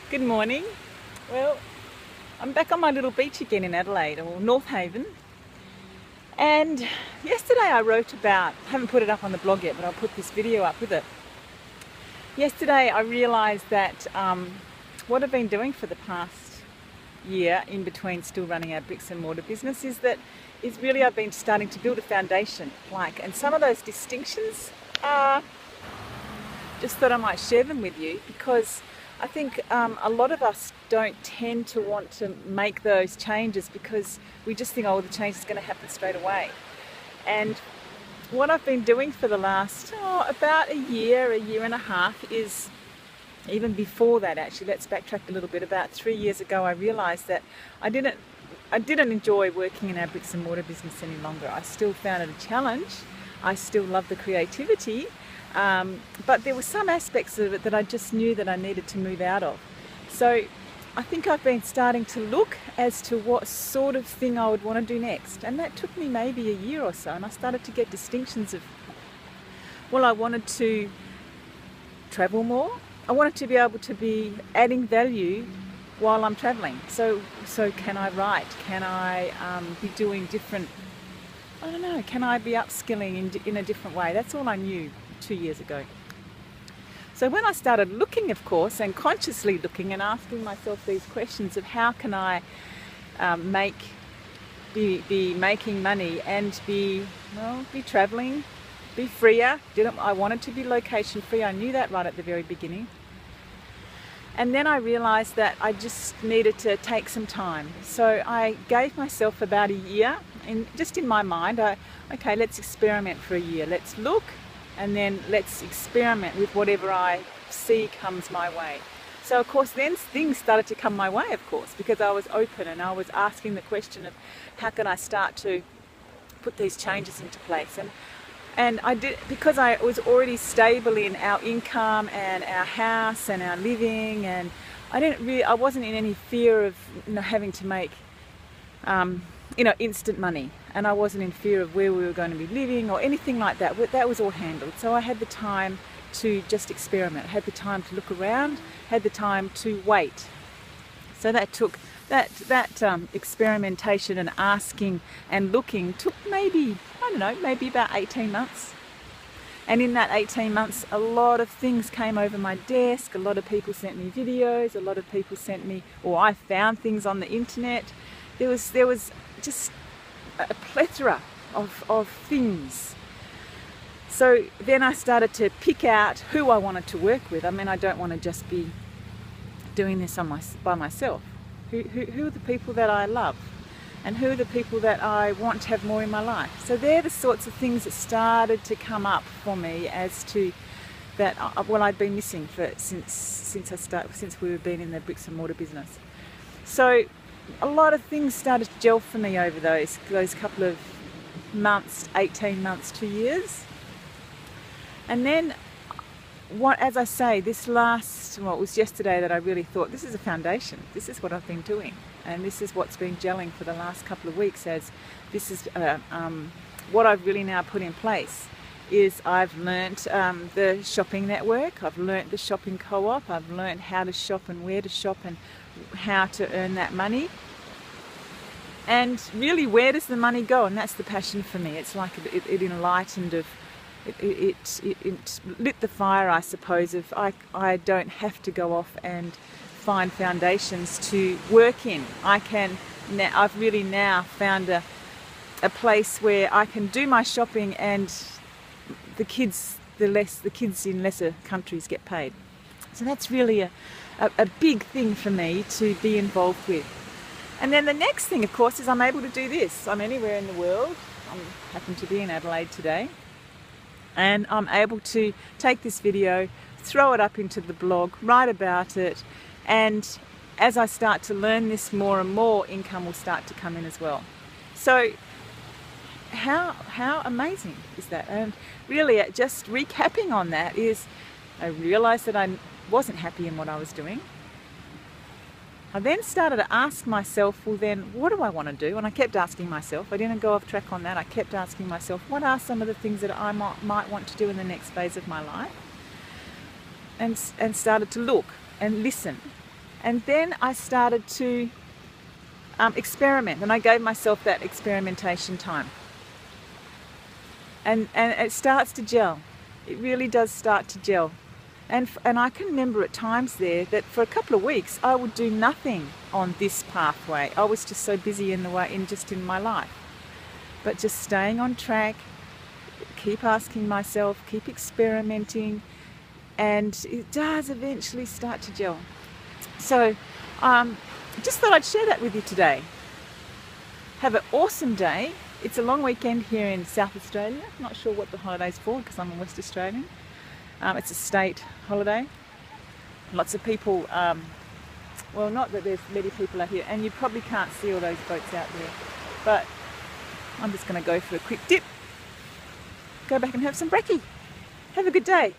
Good morning. Well, I'm back on my little beach again in Adelaide, or North Haven. And yesterday I wrote about, I haven't put it up on the blog yet, but I'll put this video up with it. Yesterday I realised that what I've been doing for the past year, in between still running our bricks and mortar business, is really I've been starting to build a foundation. And some of those distinctions are, just thought I might share them with you, because I think a lot of us don't tend to want to make those changes because we just think, oh, the change is going to happen straight away. And what I've been doing for the last about a year and a half is, even before that actually, let's backtrack a little bit. About 3 years ago I realised that I didn't enjoy working in our bricks and mortar business any longer. I still found it a challenge. I still love the creativity. But there were some aspects of it that I just knew that I needed to move out of. So I think I've been starting to look as to what sort of thing I would want to do next. And that took me maybe a year or so, and I started to get distinctions of, well, I wanted to travel more. I wanted to be able to be adding value while I'm traveling. So can I write? Can I be doing different, I don't know, can I be upskilling in a different way? That's all I knew 2 years ago. So when I started looking, of course, and consciously looking and asking myself these questions of how can I be making money and be traveling, be freer. I wanted to be location free. I knew that right at the very beginning. And then I realized that I just needed to take some time. So I gave myself about a year, and just in my mind, okay, let's experiment for a year. Let's look, and then let's experiment with whatever I see comes my way. So of course then things started to come my way, of course, because I was open and I was asking the question of how can I start to put these changes into place. And I did, because I was already stable in our income and our house and our living, and I wasn't in any fear of having to make instant money, and I wasn't in fear of where we were going to be living or anything like that. That was all handled. So I had the time to just experiment, had the time to look around, had the time to wait. So that took that experimentation and asking and looking took maybe about 18 months. And in that 18 months, a lot of things came over my desk. A lot of people sent me videos. A lot of people sent me, or I found things on the internet. There was just a plethora of things. So then I started to pick out who I wanted to work with. I mean, I don't want to just be doing this by myself. Who are the people that I love? And who are the people that I want to have more in my life? So they're the sorts of things that started to come up for me as to that. I'd been missing since we've been in the bricks and mortar business. So a lot of things started to gel for me over those couple of months, 18 months, 2 years. And then, as I say, it was yesterday that I really thought, this is a foundation. This is what I've been doing. And this is what's been gelling for the last couple of weeks, as this is what I've really now put in place. Is I've learnt the shopping network, I've learnt the shopping co-op, I've learnt how to shop and where to shop and how to earn that money. And really, where does the money go? And that's the passion for me. It's like it enlightened it lit the fire, I suppose, of I don't have to go off and find foundations to work in. I've really now found a place where I can do my shopping, and the kids in lesser countries get paid. So that's really a big thing for me to be involved with. And then the next thing, of course, is I'm able to do this. I'm anywhere in the world. I happen to be in Adelaide today. And I'm able to take this video, throw it up into the blog, write about it, and as I start to learn this more and more, income will start to come in as well. So how amazing is that? And really, just recapping on that, is I realised that I wasn't happy in what I was doing. I then started to ask myself, well then, what do I want to do? And I kept asking myself, I didn't go off track on that, I kept asking myself, what are some of the things that I might want to do in the next phase of my life? And started to look and listen And then I started to experiment, and I gave myself that experimentation time. And it starts to gel. It really does start to gel. And I can remember at times there that for a couple of weeks I would do nothing on this pathway. I was just so busy in my life. But just staying on track, keep asking myself, keep experimenting, and it does eventually start to gel. So just thought I'd share that with you today. Have an awesome day. It's a long weekend here in South Australia. Not sure what the holiday's for because I'm a West Australian. It's a state holiday. Lots of people, well, not that there's many people out here, and you probably can't see all those boats out there, but I'm just going to go for a quick dip, go back and have some brekkie. Have a good day.